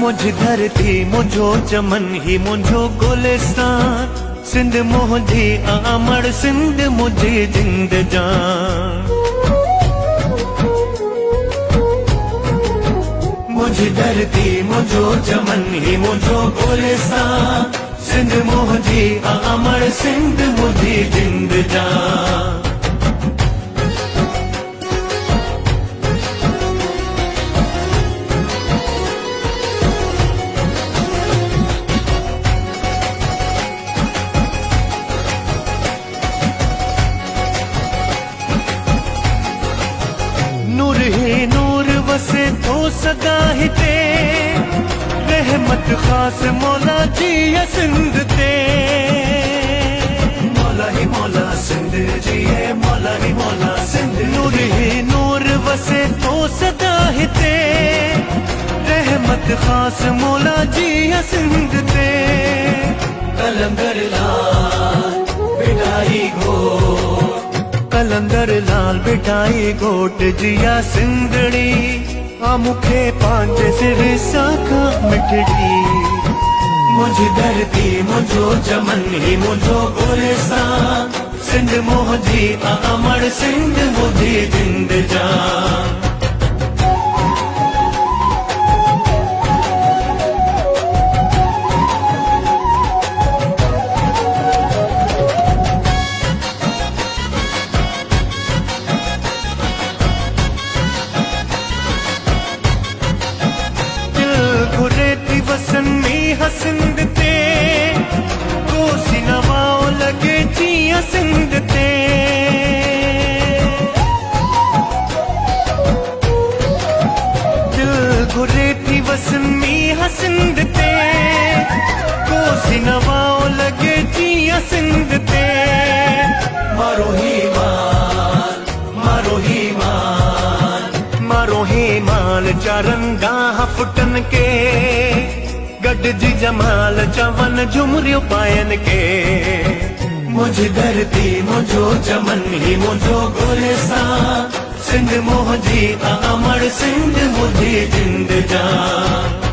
मुझी धरती मुझो चमन ही मुझो गुलिस्तान, सिंध मुझी आमड़ सिंध मुझी जिंद जान। मुझी धरती मुझो चमन ही मुझो गुलिस्तान, सिंध मुझी आमड़ सिंध मुझी जिंद जान। नूर ही नूर वसे तो सदा हिते, रहमत खास मौला जी सिंध ते। मौला ही मौला सिंध जी है, मौला ही मौला सिंध। नूर ही नूर वसे तो सदा हिते, रहमत खास मौला जी सिंध ते। कलंदर लाल बिठाई घोट, कलंदर लाल बिठाई घोट जिया सिंधड़ी, आ मुखे पांच सिर साखा मिठड़ी। मुझी धरती मुझो चमन ही मुझो गुलिस्तान, सिंध मुझी आमड़ सिंध मुझी जिंद जान। वसनी हसिंद ते, कोसी नवाओ लगे जिया सिंध ते। दिल घुरे थी वसनी हसिंद ते, कोसी नवाओ लगे जिया सिंध ते। मारो ही माल, मारो ही माल, मारो ही माल चारंगा फुटन के, गड जी जमाल चवन झुमरियो पायन के। मुझी धरती मुझो चमन ही मुझो गुलिस्तान, सिंध मुझी आमड़ सिंध मुझी जिंद जान।